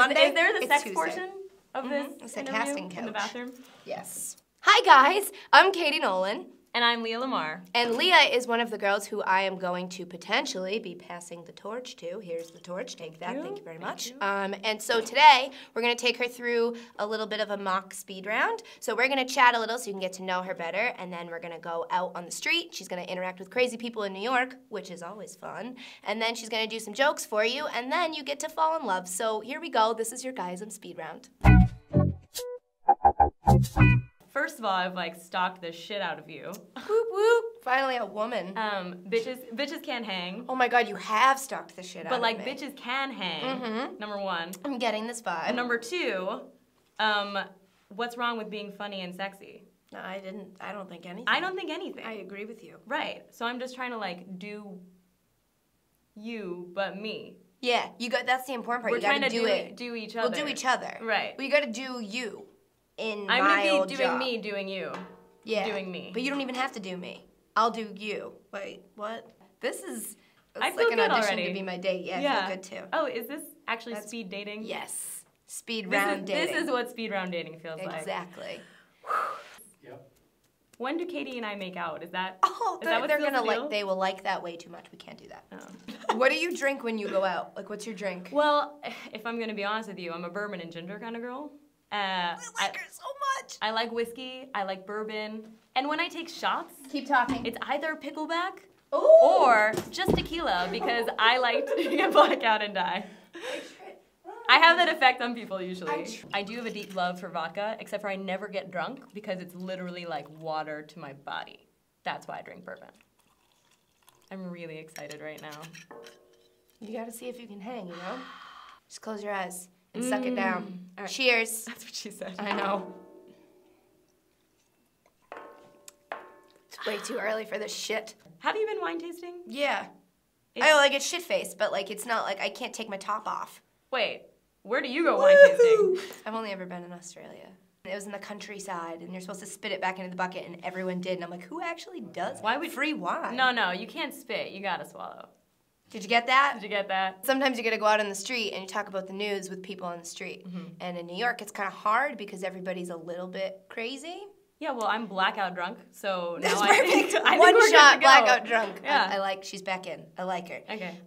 Monday, is there the it's sex Tuesday. portion of this It's a interview casting couch. in the bathroom? Yes. Hi guys, I'm Katie Nolan. And I'm Leah Lamar. And Leah is one of the girls who I am going to potentially be passing the torch to. Here's the torch, take that, thank you very much. And so today, we're gonna take her through a little bit of a mock speed round. So we're gonna chat a little so you can get to know her better, and then we're gonna go out on the street. She's gonna interact with crazy people in New York, which is always fun. And then she's gonna do some jokes for you, and then you get to fall in love. So here we go, this is your Guyism Speed Round. First of all, I've like stalked the shit out of you. Whoop whoop, finally a woman. Bitches can't hang. Oh my God, you have stalked the shit out But of like me. bitches can hang, number one. I'm getting this vibe. And number two, what's wrong with being funny and sexy? No, I don't think anything. I don't think anything. I agree with you. Right, so I'm just trying to like do you, but me. Yeah, that's the important part. We're you gotta trying to do each other. We'll do each other. Right. Well, you gotta do you in I'm my gonna old be doing job. me, doing you. Yeah. Doing me. But you don't even have to do me. I'll do you. Wait, what? This is I it's feel like an good audition already. to be my date. Yeah, I feel good too. Oh, is this actually speed dating? Yes. Speed round dating. This is what speed round dating feels like. Exactly. Yep. When do Katie and I make out? Is that Oh, is that what they're seals gonna the like. deal? They will like that way too much. We can't do that. Oh. What do you drink when you go out? Like, what's your drink? Well, if I'm gonna be honest with you, I'm a bourbon and ginger kind of girl. I like her so much. I like whiskey, I like bourbon, and when I take shots, Keep talking. it's either pickleback Ooh. or just tequila because I like to get blackout and die. I have that effect on people usually. I do have a deep love for vodka, except for I never get drunk because it's literally like water to my body. That's why I drink bourbon. I'm really excited right now. You gotta see if you can hang, you know? Just close your eyes and suck it down. All right. Cheers. That's what she said. I know. It's way too early for this shit. Have you been wine tasting? Yeah. It's- I like it's shit-faced, but like it's not like I can't take my top off. Wait, where do you go wine tasting? I've only ever been in Australia. It was in the countryside, and you're supposed to spit it back into the bucket, and everyone did. And I'm like, who actually does? Why would free wine? No, you can't spit. You gotta swallow. Did you get that? Did you get that? Sometimes you gotta go out on the street and you talk about the news with people on the street. And in New York, it's kind of hard because everybody's a little bit crazy. Yeah, well, I'm blackout drunk, so now That's I perfect. think we're One good shot to go. blackout drunk. Yeah. I like. She's back in. I like her. Okay.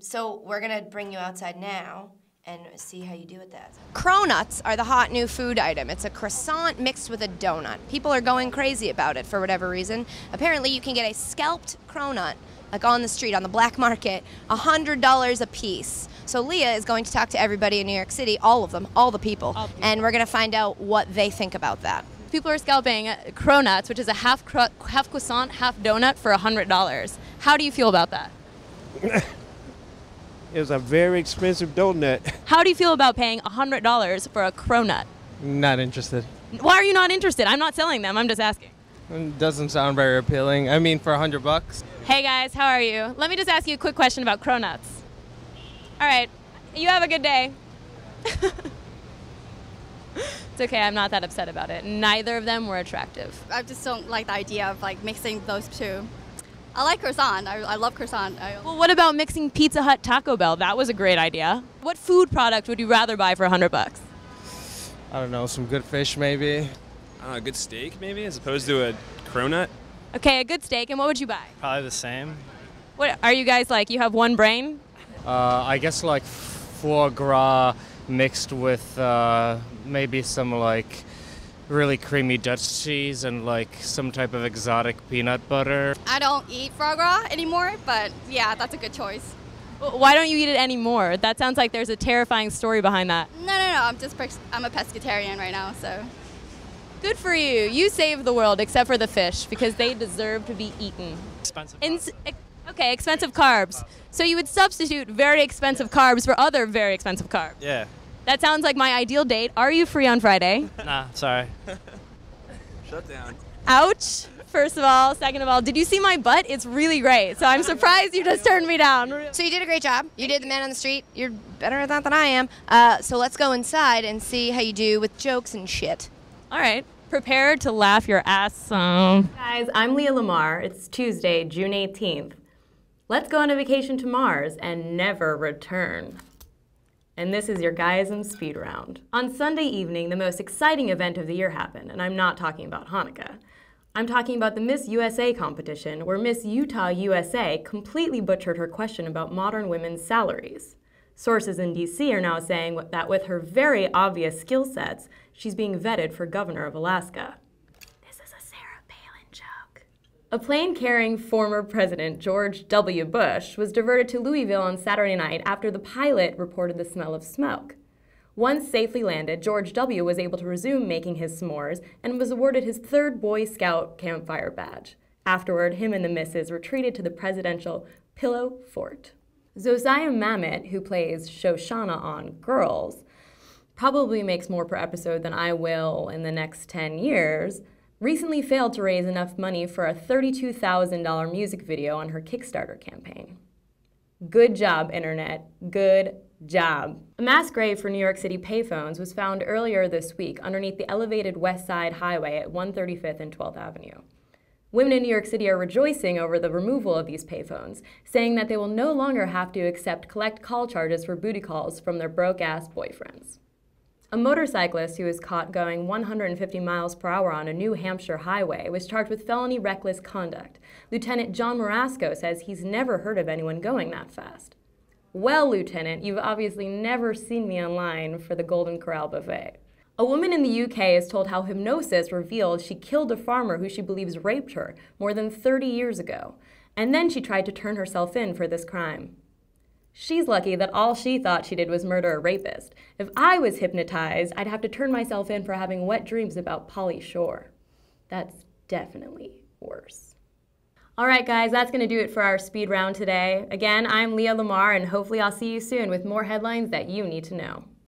So we're gonna bring you outside now and see how you do with that. Cronuts are the hot new food item. It's a croissant mixed with a donut. People are going crazy about it for whatever reason. Apparently, you can get a scalped cronut, like on the street, on the black market, $100 a piece. So Leah is going to talk to everybody in New York City, all of them, all the people, and we're gonna find out what they think about that. People are scalping cronuts, which is a half croissant, half donut for $100. How do you feel about that? It was a very expensive donut. How do you feel about paying $100 for a cronut? Not interested. Why are you not interested? I'm not selling them, I'm just asking. It doesn't sound very appealing. I mean, for $100. Hey guys, how are you? Let me just ask you a quick question about cronuts. All right, you have a good day. It's okay, I'm not that upset about it. Neither of them were attractive. I just don't like the idea of like mixing those two. I like croissant. I love croissant. Well, what about mixing Pizza Hut Taco Bell? That was a great idea. What food product would you rather buy for $100? I don't know, some good fish maybe. A good steak maybe as opposed to a cronut. Okay, a good steak, and what would you buy? Probably the same. What are you guys like? You have one brain? I guess like foie gras mixed with maybe some like really creamy Dutch cheese and like some type of exotic peanut butter. I don't eat foie gras anymore, but yeah, that's a good choice. Why don't you eat it anymore? That sounds like there's a terrifying story behind that. No. I'm a pescatarian right now, so. Good for you. You saved the world, except for the fish, because they deserve to be eaten. Expensive. Okay, expensive carbs. So you would substitute very expensive carbs for other very expensive carbs. Yeah. That sounds like my ideal date. Are you free on Friday? Nah, sorry. Shut down. Ouch. First of all. Second of all, did you see my butt? It's really great. So I'm surprised you just turned me down. So you did a great job. You did the man on the street. You're better at that than I am. So let's go inside and see how you do with jokes and shit. All right. Prepare to laugh your ass off. Guys, I'm Leah Lamar. It's Tuesday, June 18th. Let's go on a vacation to Mars and never return. And this is your Guyism Speed Round. On Sunday evening, the most exciting event of the year happened, and I'm not talking about Hanukkah. I'm talking about the Miss USA competition, where Miss Utah USA completely butchered her question about modern women's salaries. Sources in DC are now saying that with her very obvious skill sets, she's being vetted for governor of Alaska. This is a Sarah Palin joke. A plane carrying former President George W. Bush was diverted to Louisville on Saturday night after the pilot reported the smell of smoke. Once safely landed, George W. was able to resume making his s'mores and was awarded his 3rd Boy Scout campfire badge. Afterward, him and the missus retreated to the presidential Pillow Fort. Josiah Mamet, who plays Shoshana on Girls, probably makes more per episode than I will in the next 10 years, recently failed to raise enough money for a $32,000 music video on her Kickstarter campaign. Good job, Internet. Good job. A mass grave for New York City payphones was found earlier this week underneath the elevated West Side Highway at 135th and 12th Avenue. Women in New York City are rejoicing over the removal of these payphones, saying that they will no longer have to collect call charges for booty calls from their broke-ass boyfriends. A motorcyclist who was caught going 150 miles per hour on a New Hampshire highway was charged with felony reckless conduct. Lieutenant John Marasco says he's never heard of anyone going that fast. Well, Lieutenant, you've obviously never seen me online for the Golden Corral buffet. A woman in the UK is told how hypnosis revealed she killed a farmer who she believes raped her more than 30 years ago, and then she tried to turn herself in for this crime. She's lucky that all she thought she did was murder a rapist. If I was hypnotized, I'd have to turn myself in for having wet dreams about Pauly Shore. That's definitely worse. All right, guys, that's going to do it for our speed round today. Again, I'm Leah Lamar, and hopefully I'll see you soon with more headlines that you need to know.